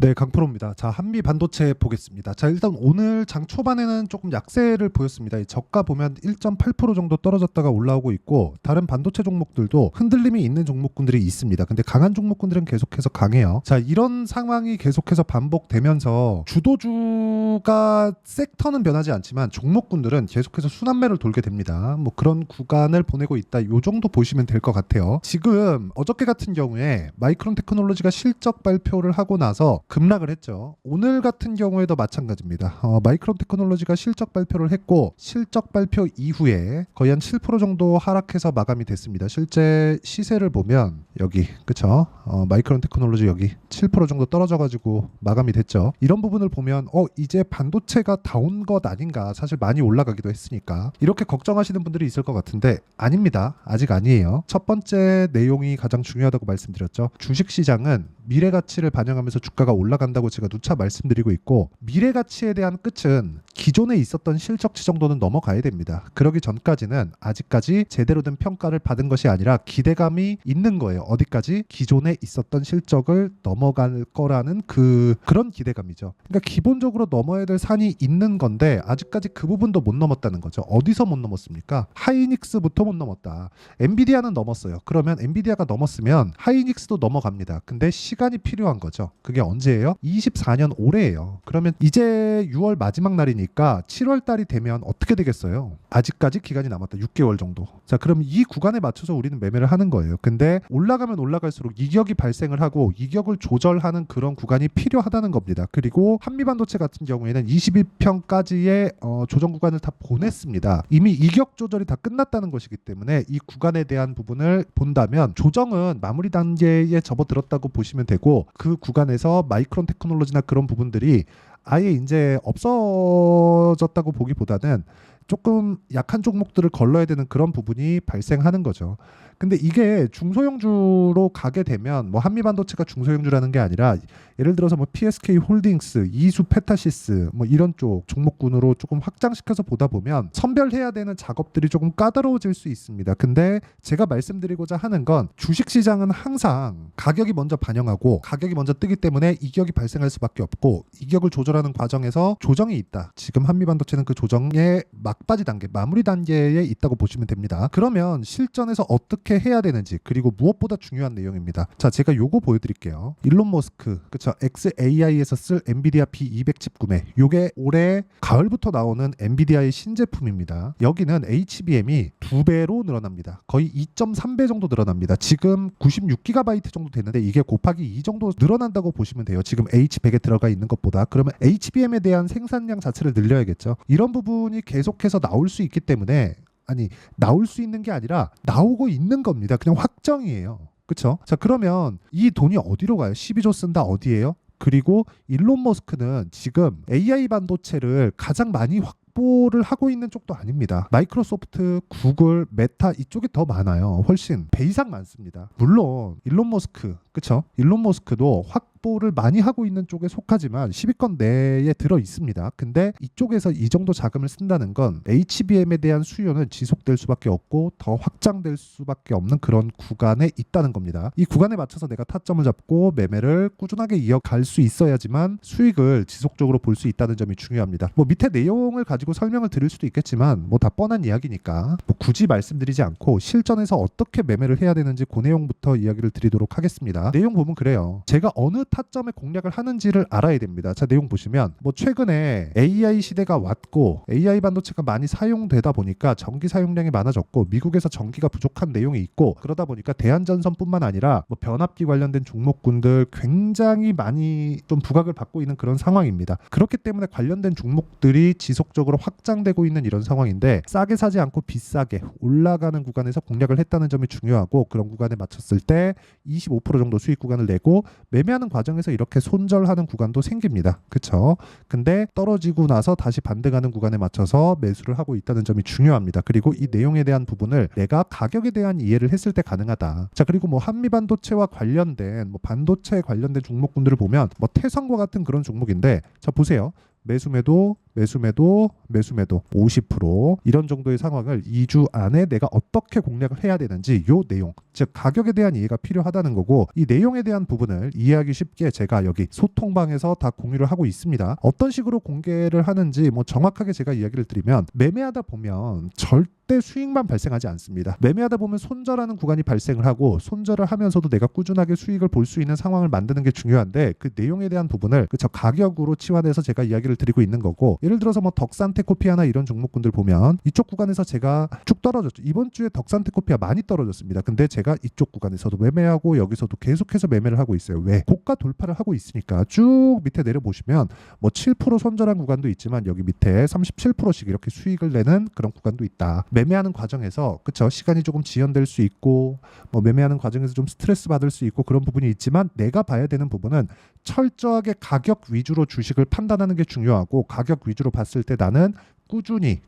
네, 강프로입니다. 자, 한미 반도체 보겠습니다. 자, 일단 오늘 장 초반에는 조금 약세를 보였습니다. 이 저가 보면 1.8% 정도 떨어졌다가 올라오고 있고, 다른 반도체 종목들도 흔들림이 있는 종목군들이 있습니다. 근데 강한 종목군들은 계속해서 강해요. 자, 이런 상황이 계속해서 반복되면서 주도주가 섹터는 변하지 않지만 종목군들은 계속해서 순환매를 돌게 됩니다. 뭐 그런 구간을 보내고 있다. 요 정도 보시면 될 것 같아요. 지금 어저께 같은 경우에 마이크론 테크놀로지가 실적 발표를 하고 나서 급락을 했죠. 오늘 같은 경우에도 마찬가지입니다. 마이크론 테크놀로지가 실적 발표를 했고, 실적 발표 이후에 거의 한 7% 정도 하락해서 마감이 됐습니다. 실제 시세를 보면 여기 그쵸? 마이크론 테크놀로지 여기 7% 정도 떨어져가지고 마감이 됐죠. 이런 부분을 보면 이제 반도체가 다 온 것 아닌가, 사실 많이 올라가기도 했으니까 이렇게 걱정하시는 분들이 있을 것 같은데 아닙니다. 아직 아니에요. 첫 번째 내용이 가장 중요하다고 말씀드렸죠. 주식시장은 미래가치를 반영하면서 주가가 올라간다고 제가 누차 말씀드리고 있고, 미래가치에 대한 끝은 기존에 있었던 실적치 정도는 넘어가야 됩니다. 그러기 전까지는 아직까지 제대로 된 평가를 받은 것이 아니라 기대감이 있는 거예요. 어디까지? 기존에 있었던 실적을 넘어갈 거라는 그런 기대감이죠. 그러니까 기본적으로 넘어야 될 산이 있는 건데 아직까지 그 부분도 못 넘었다는 거죠. 어디서 못 넘었습니까? 하이닉스부터 못 넘었다. 엔비디아는 넘었어요. 그러면 엔비디아가 넘었으면 하이닉스도 넘어갑니다. 근데 시간이 필요한 거죠. 그게 언제예요? 24년 올해예요. 그러면 이제 6월 마지막 날이니까 7월 달이 되면 어떻게 되겠어요? 아직까지 기간이 남았다. 6개월 정도. 자, 그럼 이 구간에 맞춰서 우리는 매매를 하는 거예요. 근데 올라가면 올라갈수록 이격이 발생을 하고 이격을 조절하는 그런 구간이 필요하다는 겁니다. 그리고 한미반도체 같은 경우에는 21평까지의 조정 구간을 다 보냈습니다. 이미 이격 조절이 다 끝났다는 것이기 때문에 이 구간에 대한 부분을 본다면 조정은 마무리 단계에 접어들었다고 보시면 되고, 그 구간에서 마이크론 테크놀로지나 그런 부분들이 아예 이제 없어졌다고 보기보다는 조금 약한 종목들을 걸러야 되는 그런 부분이 발생하는 거죠. 근데 이게 중소형주로 가게 되면 뭐 한미반도체가 중소형주라는 게 아니라 예를 들어서 뭐 PSK 홀딩스, 이수 페타시스 뭐 이런 쪽 종목군으로 조금 확장시켜서 보다 보면 선별해야 되는 작업들이 조금 까다로워질 수 있습니다. 근데 제가 말씀드리고자 하는 건 주식시장은 항상 가격이 먼저 반영하고 가격이 먼저 뜨기 때문에 이격이 발생할 수밖에 없고, 이격을 조절하는 과정에서 조정이 있다. 지금 한미반도체는 그 조정의 막바지 단계, 마무리 단계에 있다고 보시면 됩니다. 그러면 실전에서 어떻게 해야 되는지, 그리고 무엇보다 중요한 내용입니다. 자, 제가 요거 보여드릴게요. 일론 머스크, 그쵸? XAI에서 쓸 엔비디아 B200칩 구매. 요게 올해 가을부터 나오는 엔비디아의 신제품입니다. 여기는 HBM이 2배로 늘어납니다. 거의 2.3배 정도 늘어납니다. 지금 96GB 정도 되는데 이게 곱하기 2 정도 늘어난다고 보시면 돼요. 지금 H100에 들어가 있는 것보다. 그러면 HBM에 대한 생산량 자체를 늘려야겠죠. 이런 부분이 계속해서 나올 수 있기 때문에, 아니 나올 수 있는 게 아니라 나오고 있는 겁니다. 그냥 확정이에요. 그쵸? 자, 그러면 이 돈이 어디로 가요? 12조 쓴다 어디예요? 그리고 일론 머스크는 지금 AI 반도체를 가장 많이 확보를 하고 있는 쪽도 아닙니다. 마이크로소프트, 구글, 메타 이쪽이 더 많아요. 훨씬 배 이상 많습니다. 물론 일론 머스크, 그쵸? 일론 머스크도 확보를 많이 하고 있는 쪽에 속하지만 10위권 내에 들어 있습니다. 근데 이쪽에서 이 정도 자금을 쓴다는 건 HBM에 대한 수요는 지속될 수밖에 없고 더 확장될 수밖에 없는 그런 구간에 있다는 겁니다. 이 구간에 맞춰서 내가 타점을 잡고 매매를 꾸준하게 이어갈 수 있어야지만 수익을 지속적으로 볼 수 있다는 점이 중요합니다. 뭐 밑에 내용을 가지고 설명을 드릴 수도 있겠지만 뭐 다 뻔한 이야기니까 뭐 굳이 말씀드리지 않고 실전에서 어떻게 매매를 해야 되는지 그 내용부터 이야기를 드리도록 하겠습니다. 내용 보면 그래요. 제가 어느 타점에 공략을 하는지를 알아야 됩니다. 자, 내용 보시면 뭐 최근에 AI 시대가 왔고 AI 반도체가 많이 사용되다 보니까 전기 사용량이 많아졌고 미국에서 전기가 부족한 내용이 있고, 그러다 보니까 대한전선뿐만 아니라 뭐 변압기 관련된 종목군들 굉장히 많이 좀 부각을 받고 있는 그런 상황입니다. 그렇기 때문에 관련된 종목들이 지속적으로 확장되고 있는 이런 상황인데, 싸게 사지 않고 비싸게 올라가는 구간에서 공략을 했다는 점이 중요하고, 그런 구간에 맞췄을 때 25% 정도 수익 구간을 내고 매매하는 과정에서 이렇게 손절하는 구간도 생깁니다. 그쵸? 근데 떨어지고 나서 다시 반등하는 구간에 맞춰서 매수를 하고 있다는 점이 중요합니다. 그리고 이 내용에 대한 부분을 내가 가격에 대한 이해를 했을 때 가능하다. 자, 그리고 뭐 한미반도체와 관련된 뭐 반도체에 관련된 종목군들을 보면 뭐 태성과 같은 그런 종목인데, 자 보세요. 매수매도 매수매도 50% 이런 정도의 상황을 2주 안에 내가 어떻게 공략을 해야 되는지 요 내용, 즉 가격에 대한 이해가 필요하다는 거고, 이 내용에 대한 부분을 이해하기 쉽게 제가 여기 소통방에서 다 공유를 하고 있습니다. 어떤 식으로 공개를 하는지 뭐 정확하게 제가 이야기를 드리면, 매매하다 보면 절대 수익만 발생하지 않습니다. 매매하다 보면 손절하는 구간이 발생을 하고, 손절을 하면서도 내가 꾸준하게 수익을 볼 수 있는 상황을 만드는 게 중요한데, 그 내용에 대한 부분을 그쵸 가격으로 치환해서 제가 이야기를 드리고 있는 거고, 예를 들어서 뭐 덕산테코피아나 이런 종목군들 보면 이쪽 구간에서 제가 쭉 떨어졌죠. 이번 주에 덕산테코피아 많이 떨어졌습니다. 근데 제가 이쪽 구간에서도 매매하고 여기서도 계속해서 매매를 하고 있어요. 왜? 고가 돌파를 하고 있으니까. 쭉 밑에 내려보시면 뭐 7% 손절한 구간도 있지만 여기 밑에 37%씩 이렇게 수익을 내는 그런 구간도 있다. 매매하는 과정에서 그쵸 시간이 조금 지연될 수 있고, 뭐 매매하는 과정에서 좀 스트레스 받을 수 있고 그런 부분이 있지만, 내가 봐야 되는 부분은 철저하게 가격 위주로 주식을 판단하는 게 중요하고, 가격 위주로 봤을 때 나는 꾸준히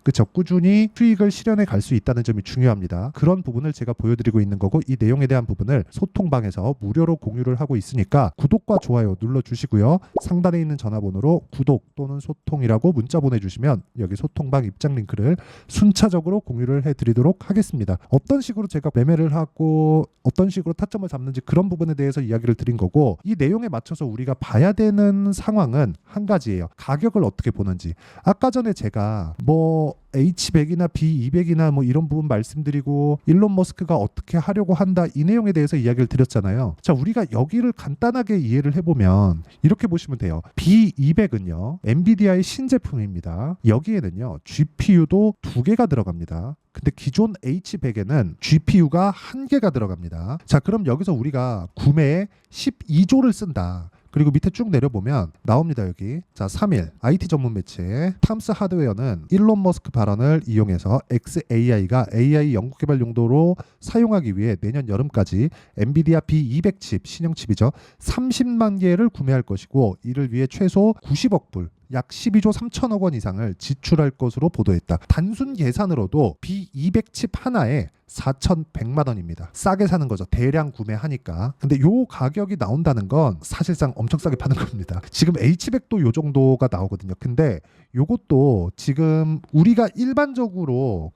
수익을 실현해 갈 수 있다는 점이 중요합니다. 그런 부분을 제가 보여드리고 있는 거고, 이 내용에 대한 부분을 소통방에서 무료로 공유를 하고 있으니까 구독과 좋아요 눌러주시고요. 상단에 있는 전화번호로 구독 또는 소통이라고 문자 보내주시면 여기 소통방 입장 링크를 순차적으로 공유를 해드리도록 하겠습니다. 어떤 식으로 제가 매매를 하고 어떤 식으로 타점을 잡는지 그런 부분에 대해서 이야기를 드린 거고, 이 내용에 맞춰서 우리가 봐야 되는 상황은 한 가지예요. 가격을 어떻게 보는지. 아까 전에 제가 뭐 H100이나 B200이나 뭐 이런 부분 말씀드리고, 일론 머스크가 어떻게 하려고 한다 이 내용에 대해서 이야기를 드렸잖아요. 자, 우리가 여기를 간단하게 이해를 해보면 이렇게 보시면 돼요. B200은요 엔비디아의 신제품입니다. 여기에는요 GPU도 2개가 들어갑니다. 근데 기존 H100에는 GPU가 1개가 들어갑니다. 자, 그럼 여기서 우리가 구매에 12조를 쓴다. 그리고 밑에 쭉 내려보면 나옵니다. 여기 자 3일 IT 전문 매체 탐스 하드웨어는 일론 머스크 발언을 이용해서 xAI가 AI 연구개발 용도로 사용하기 위해 내년 여름까지 엔비디아 B200 칩, 신형 칩이죠, 30만 개를 구매할 것이고, 이를 위해 최소 90억 불, 약 12조 3천억 원 이상을 지출할 것으로 보도했다. 단순 계산으로도 B200 칩 하나에 4,100만 원입니다. 싸게 사는 거죠. 대량 구매하니까. 근데 요 가격이 나온다는 건 사실상 엄청 싸게 파는 겁니다. 지금 H100도 요 정도가 나오거든요. 근데 요것도 지금 우리가 일반적으로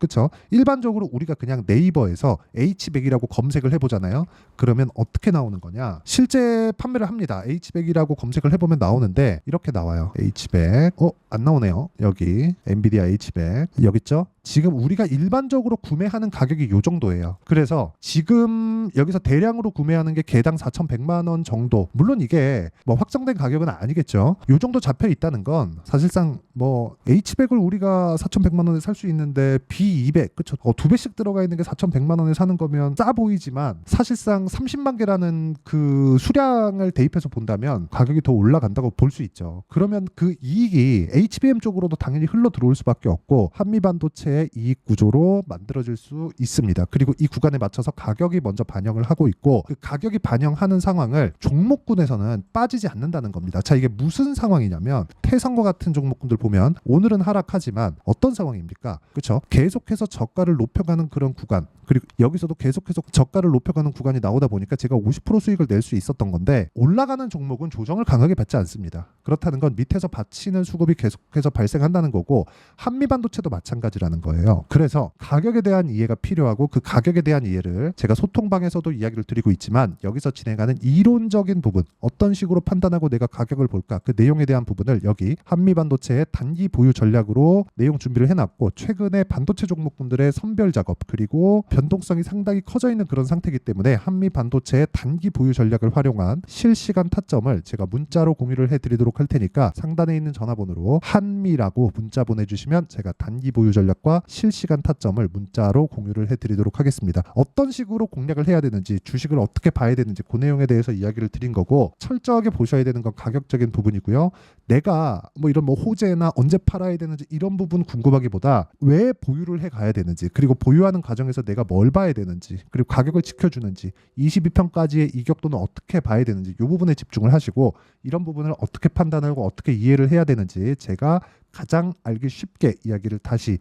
일반적으로 우리가 그냥 네이버에서 H100이라고 검색을 해보잖아요. 그러면 어떻게 나오는 거냐? 실제 판매를 합니다. H100이라고 검색을 해보면 나오는데 이렇게 나와요. H100 안 나오네요. 여기 엔비디아 H100 여기 있죠? 지금 우리가 일반적으로 구매하는 가격이 요 정도예요. 그래서 지금 여기서 대량으로 구매하는 게 개당 4,100만 원 정도. 물론 이게 뭐 확정된 가격은 아니겠죠. 요 정도 잡혀 있다는 건 사실상 뭐 H100을 우리가 4,100만 원에 살 수 있는데 B200 그쵸? 2배씩 들어가 있는 게 4,100만 원에 사는 거면 싸 보이지만, 사실상 30만 개라는 그 수량을 대입해서 본다면 가격이 더 올라간다고 볼 수 있죠. 그러면 그 이익이 HBM 쪽으로도 당연히 흘러 들어올 수밖에 없고, 한미반도체의 이익 구조로 만들어질 수 있습니다. 그리고 이 구간에 맞춰서 가격이 먼저 반영을 하고 있고, 그 가격이 반영하는 상황을 종목군에서는 빠지지 않는다는 겁니다. 자, 이게 무슨 상황이냐면, 태성과 같은 종목군들 보면 오늘은 하락하지만 어떤 상황입니까? 그렇죠? 계속해서 저가를 높여가는 그런 구간, 그리고 여기서도 계속해서 저가를 높여가는 구간이 나오다 보니까 제가 50% 수익을 낼 수 있었던 건데, 올라가는 종목은 조정을 강하게 받지 않습니다. 그렇다는 건 밑에서 받치는 수급이 계속해서 발생한다는 거고, 한미반도체도 마찬가지라는 거예요. 그래서 가격에 대한 이해가 필요하고, 그 가격에 대한 이해를 제가 소통방에서도 이야기를 드리고 있지만, 여기서 진행하는 이론적인 부분, 어떤 식으로 판단하고 내가 가격을 볼까, 그 내용에 대한 부분을 여기 한미반도체의 단기 보유 전략으로 내용 준비를 해놨고, 최근에 반도체 종목군들의 선별 작업, 그리고 변동성이 상당히 커져 있는 그런 상태이기 때문에 한미반도체의 단기 보유 전략을 활용한 실시간 타점을 제가 문자로 공유를 해드리도록 할 테니까, 상단에 있는 전화번호로 한미라고 문자 보내주시면 제가 단기 보유 전략과 실시간 타점을 문자로 공유를 해드리도록 하겠습니다. 어떤 식으로 공략을 해야 되는지, 주식을 어떻게 봐야 되는지, 그 내용에 대해서 이야기를 드린 거고, 철저하게 보셔야 되는 건 가격적인 부분이고요. 내가 뭐 이런 뭐 호재나 언제 팔아야 되는지 이런 부분 궁금하기보다, 왜 보유를 해 가야 되는지, 그리고 보유하는 과정에서 내가 뭘 봐야 되는지, 그리고 가격을 지켜주는지, 22평까지의 이격도는 어떻게 봐야 되는지, 이 부분에 집중을 하시고, 이런 부분을 어떻게 판단을 하고 어떻게 이해를 해야 되는지 제가 가장 알기 쉽게 이야기를 다시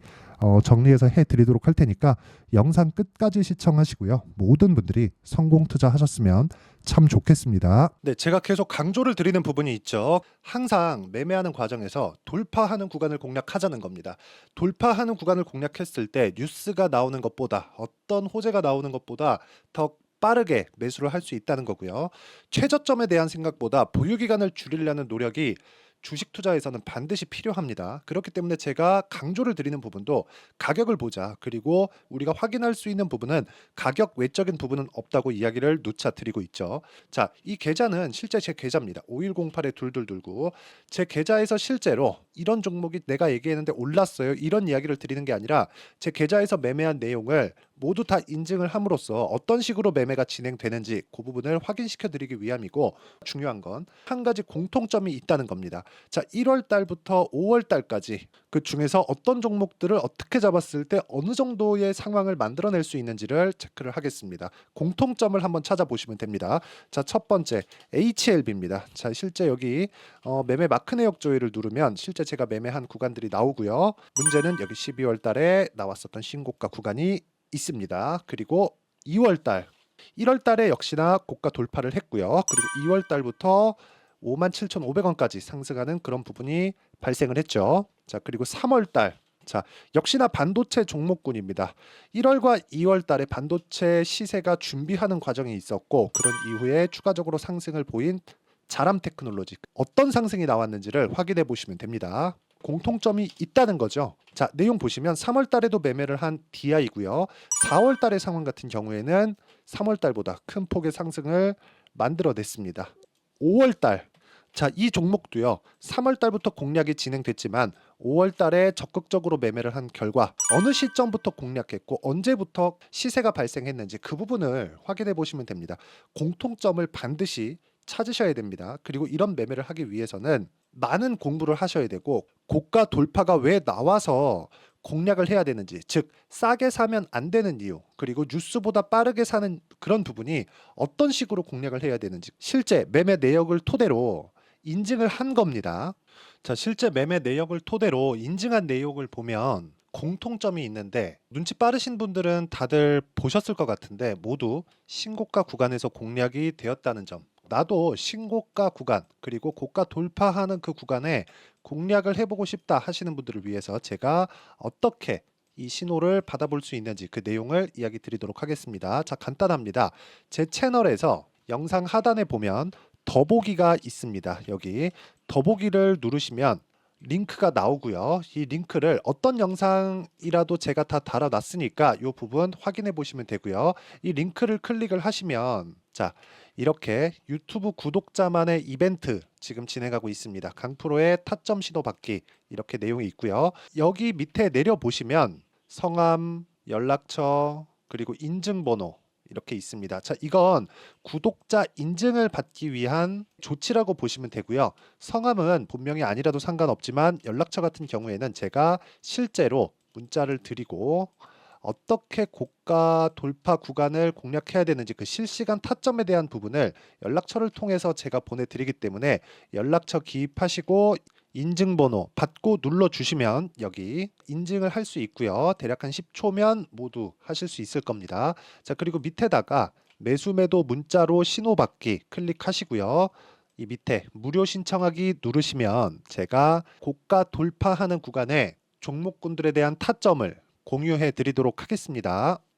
정리해서 해드리도록 할 테니까 영상 끝까지 시청하시고요. 모든 분들이 성공 투자하셨으면 참 좋겠습니다. 네, 제가 계속 강조를 드리는 부분이 있죠. 항상 매매하는 과정에서 돌파하는 구간을 공략하자는 겁니다. 돌파하는 구간을 공략했을 때 뉴스가 나오는 것보다 어떤 호재가 나오는 것보다 더 빠르게 매수를 할 수 있다는 거고요. 최저점에 대한 생각보다 보유 기간을 줄이려는 노력이 주식 투자에서는 반드시 필요합니다. 그렇기 때문에 제가 강조를 드리는 부분도 가격을 보자. 그리고 우리가 확인할 수 있는 부분은 가격 외적인 부분은 없다고 이야기를 누차 드리고 있죠. 자, 이 계좌는 실제 제 계좌입니다. 5108에 2229. 제 계좌에서 실제로 이런 종목이 내가 얘기했는데 올랐어요. 이런 이야기를 드리는 게 아니라 제 계좌에서 매매한 내용을 모두 다 인증을 함으로써 어떤 식으로 매매가 진행되는지 그 부분을 확인시켜 드리기 위함이고, 중요한 건 한 가지 공통점이 있다는 겁니다. 자, 1월 달부터 5월 달까지 그 중에서 어떤 종목들을 어떻게 잡았을 때 어느 정도의 상황을 만들어낼 수 있는지를 체크를 하겠습니다. 공통점을 한번 찾아보시면 됩니다. 자, 첫 번째 HLB입니다. 자, 실제 여기 매매 마크 내역 조회를 누르면 실제 제가 매매한 구간들이 나오고요. 문제는 여기 12월 달에 나왔었던 신고가 구간이 있습니다. 그리고 2월 달, 1월 달에 역시나 고가 돌파를 했고요. 그리고 2월 달부터 57,500원까지 상승하는 그런 부분이 발생을 했죠. 자, 그리고 3월 달, 자, 역시나 반도체 종목군입니다. 1월과 2월 달에 반도체 시세가 준비하는 과정이 있었고, 그런 이후에 추가적으로 상승을 보인 자람 테크놀로지, 어떤 상승이 나왔는지를 확인해 보시면 됩니다. 공통점이 있다는 거죠. 자, 내용 보시면 3월 달에도 매매를 한 DI고요. 4월 달의 상황 같은 경우에는 3월 달보다 큰 폭의 상승을 만들어냈습니다. 5월 달, 자, 이 종목도요. 3월 달부터 공략이 진행됐지만 5월 달에 적극적으로 매매를 한 결과 어느 시점부터 공략했고 언제부터 시세가 발생했는지 그 부분을 확인해 보시면 됩니다. 공통점을 반드시 찾으셔야 됩니다. 그리고 이런 매매를 하기 위해서는 많은 공부를 하셔야 되고, 고가 돌파가 왜 나와서 공략을 해야 되는지, 즉 싸게 사면 안 되는 이유, 그리고 뉴스보다 빠르게 사는 그런 부분이 어떤 식으로 공략을 해야 되는지 실제 매매 내역을 토대로 인증을 한 겁니다. 자, 실제 매매 내역을 토대로 인증한 내용을 보면 공통점이 있는데, 눈치 빠르신 분들은 다들 보셨을 것 같은데 모두 신고가 구간에서 공략이 되었다는 점, 나도 신고가 구간 그리고 고가 돌파하는 그 구간에 공략을 해보고 싶다 하시는 분들을 위해서 제가 어떻게 이 신호를 받아볼 수 있는지 그 내용을 이야기 드리도록 하겠습니다. 자, 간단합니다. 제 채널에서 영상 하단에 보면 더보기가 있습니다. 여기 더보기를 누르시면 링크가 나오고요. 이 링크를 어떤 영상이라도 제가 다 달아놨으니까 이 부분 확인해 보시면 되고요. 이 링크를 클릭을 하시면, 자, 이렇게 유튜브 구독자만의 이벤트 지금 진행하고 있습니다. 강프로의 타점 신호 받기, 이렇게 내용이 있고요. 여기 밑에 내려 보시면 성함, 연락처, 그리고 인증번호 이렇게 있습니다. 자, 이건 구독자 인증을 받기 위한 조치라고 보시면 되고요. 성함은 본명이 아니라도 상관없지만 연락처 같은 경우에는 제가 실제로 문자를 드리고 어떻게 고가 돌파 구간을 공략해야 되는지 그 실시간 타점에 대한 부분을 연락처를 통해서 제가 보내드리기 때문에 연락처 기입하시고 인증번호 받고 눌러주시면 여기 인증을 할 수 있고요. 대략 한 10초면 모두 하실 수 있을 겁니다. 자, 그리고 밑에다가 매수 매도 문자로 신호받기 클릭하시고요. 이 밑에 무료 신청하기 누르시면 제가 고가 돌파하는 구간에 종목군들에 대한 타점을 공유해 드리도록 하겠습니다.